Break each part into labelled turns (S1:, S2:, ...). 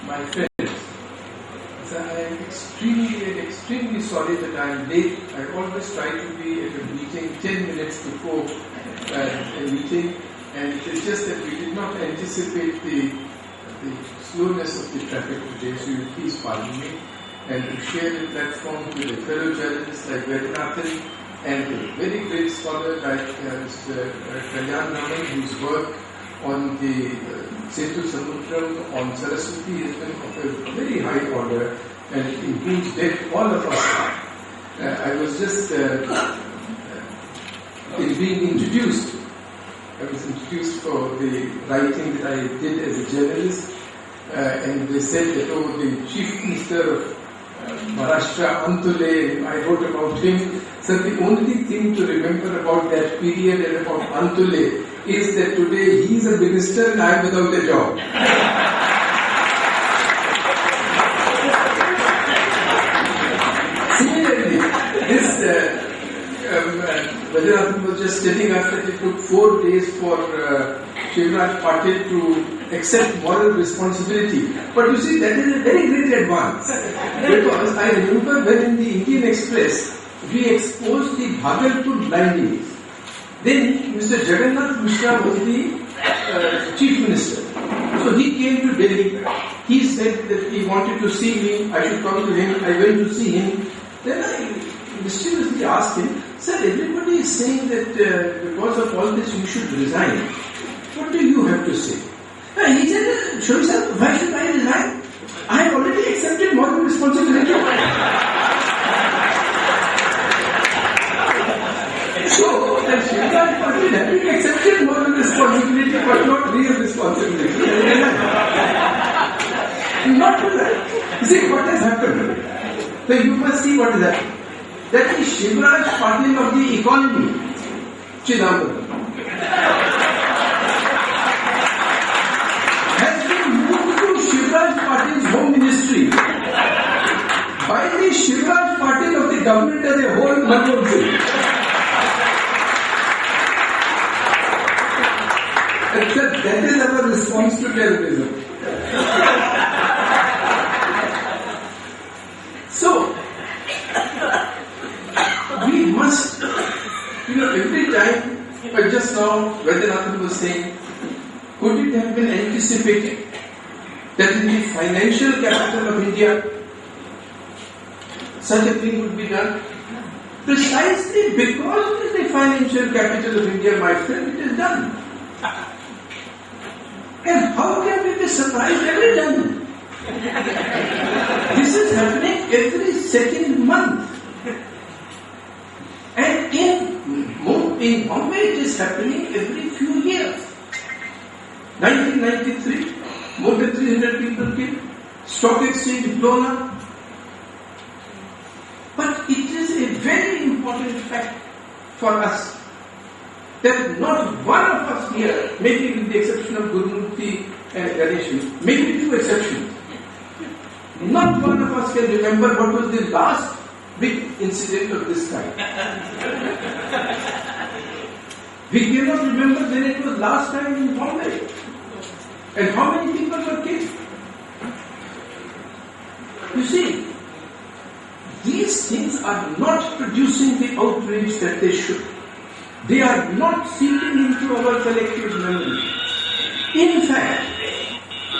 S1: my friends, so I am extremely sorry that I am late. I always try to be at a meeting 10 minutes before a meeting, and it is just that we did not anticipate the slowness of the traffic today, so you please pardon me, and to share the platform with a fellow journalist like Vednathan and a very great scholar like Mr. Kalyan Raman, whose work on the Setu Samudram on Saraswati has been of a very high order, and in whose depth all of us are. I was just being introduced. I was introduced for the writing that I did as a journalist, and they said that, oh, the Chief Minister of Maharashtra, Antule, I wrote about him. So the only thing to remember about that period and about Antule is that today he is a minister and I am without a job. Similarly, this Vednathan was just telling us that it took 4 days for Shivraj Patil to accept moral responsibility. But you see, that is a very great advance. Because I remember when in the Indian Express, we exposed the Bhagalpur blindings. Then Mr. Jagannath Mishra was the Chief Minister. So he came to Delhi. He said that he wanted to see me. I should come to him. I went to see him. Then I mysteriously asked him, sir, everybody is saying that because of all this you should resign. What do you have to say? And he said, Shourie sir, why should I resign? I have already accepted moral responsibility. So, that Shivraj Patil having accepted moral responsibility but not real responsibility. Not to that. You see, what has happened? So you must see what is happening. That is Shivraj Patil of the economy, Chidambaram, has been moved to Shivraj Patil's home ministry by the Shivraj Patil of the government as a whole, Manmohan Singh. That is our response to terrorism. So, we must, every time, but just now, Vednathan was saying, could it have been anticipated that in the financial capital of India, such a thing would be done? Precisely because it is the financial capital of India, my friend, it is done. And how can we be surprised every time? This is happening every second month. And in Bombay it is happening every few years. 1993, more than 300 people came. Stock exchange blown up. But it is a very important fact for us that not one of us here, maybe with the exception of Gurumurthy and Ganesh, maybe two exceptions, not one of us can remember what was the last big incident of this kind. We cannot remember when it was last time in Bombay. And how many people were killed. You see, these things are not producing the outrage that they should. They are not seeping into our collective memory. In fact,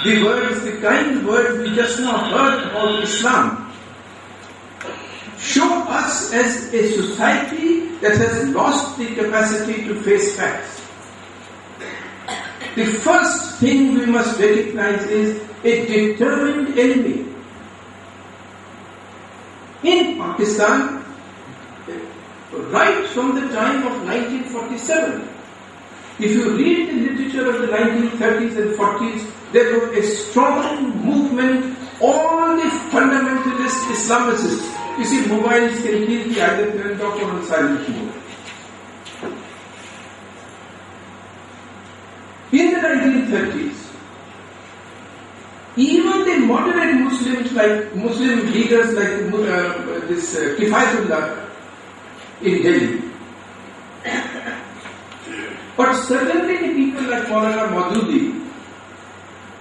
S1: the kind words we just now heard about Islam show us as a society that has lost the capacity to face facts. The first thing we must recognize is a determined enemy. In Pakistan, right from the time of 1947, if you read the literature of the 1930s and 40s, there was a strong movement, all the fundamentalist Islamicists. You see, mobiles can kill the either turned off or on silent mode. In the 1930s, even the moderate Muslims, like Muslim leaders like this Kifayatullah in Delhi, but certainly the people like Maulana Maududi,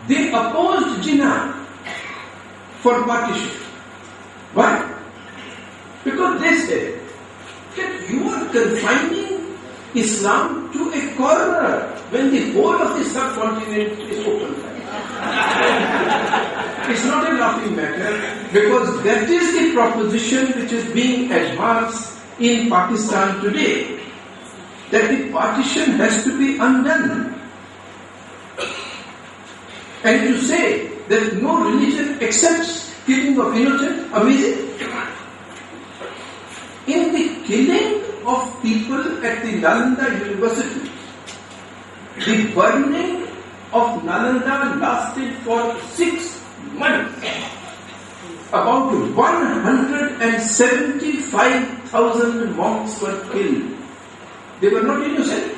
S1: they opposed Jinnah for partition. Why? Because they say that you are confining Islam to a corner when the whole of the subcontinent is open. It's not a laughing matter, because that is the proposition which is being advanced in Pakistan today, that the partition has to be undone. And to say that no religion accepts killing of innocent, amazing. In the killing of people at the Nalanda University, the burning of Nalanda lasted for 6 months. About 175,000 monks were killed. They were not innocent.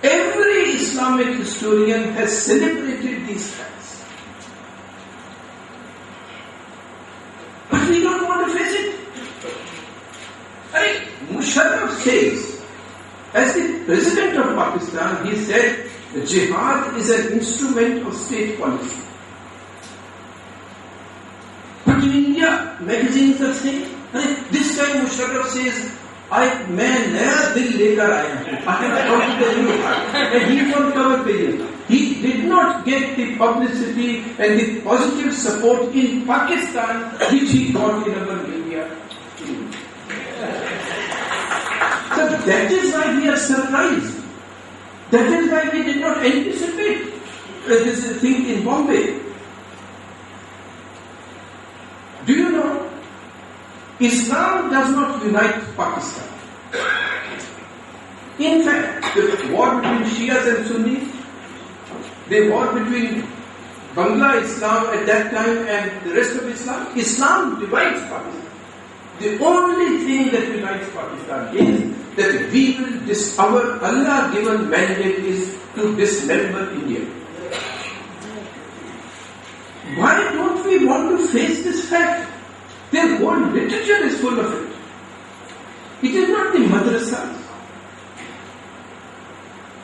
S1: Every Islamic historian has celebrated these facts. But we don't want to face it. Musharraf says, as the President of Pakistan, he said, jihad is an instrument of state policy. But in India, magazines are saying, this time Musharraf says, मैं नया दिल लेकर आया हूँ. I have come to the new heart. And he is on cover pages. He did not get the publicity and the positive support in Pakistan which he got in our media. So that is why we are surprised. That is why we did not anticipate this thing in Bombay. Do you know? Islam does not unite Pakistan. In fact, the war between Shias and Sunnis, the war between Bangla Islam at that time and the rest of Islam, Islam divides Pakistan. The only thing that unites Pakistan is that we will our Allah-given mandate is to dismember India. Why don't we want to face this fact? Their whole literature is full of it. It is not the madrasas.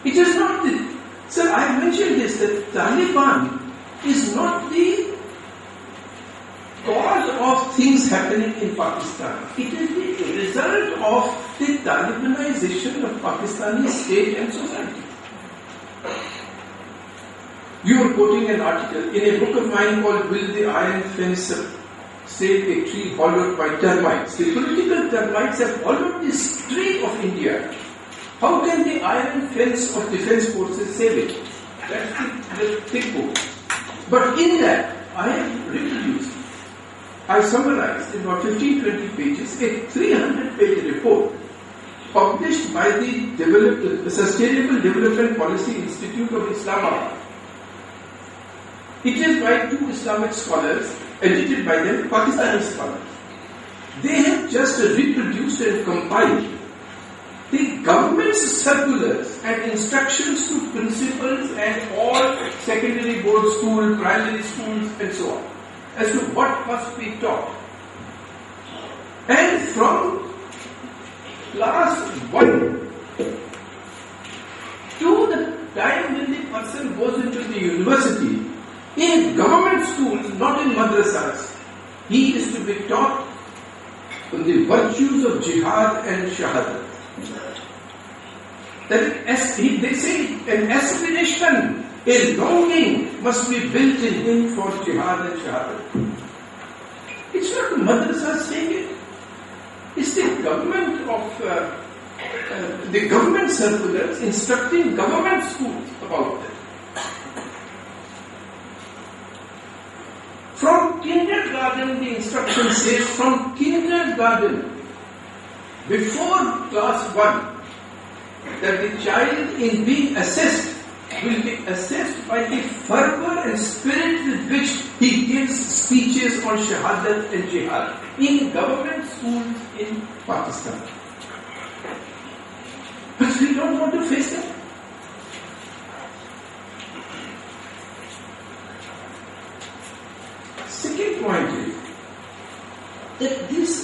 S1: It is not the... Sir, I mentioned this, that Taliban is not the cause of things happening in Pakistan. It is the result of the Talibanization of Pakistani state and society. You were quoting an article in a book of mine called Will the Iron Fence Save a Tree Hollowed by Termites? The political termites have hollowed this tree of India. How can the iron fence of defense forces save it? That's the thick book. But in that, I have reproduced, I have summarized in about 15-20 pages a 300-page report published by the Sustainable Development Policy Institute of Islamabad. It is by 2 Islamic scholars, edited by them, Pakistani scholars. They have just reproduced and compiled the government's circulars and instructions to principals and all secondary board schools, primary schools and so on, as to what must be taught. And from class 1 to the time when the person goes into the university, in government schools, not in madrasas, he is to be taught on the virtues of jihad and shahadat. That they say an aspiration, a longing must be built in him for jihad and shahadat. It's not the madrasas saying it. It's the government of the government circulars instructing government schools about that. From kindergarten, the instruction says, from kindergarten, before class 1, that the child in being assessed will be assessed by the fervor and spirit with which he gives speeches on shahadat and jihad in government schools in Pakistan. But we don't want to face that.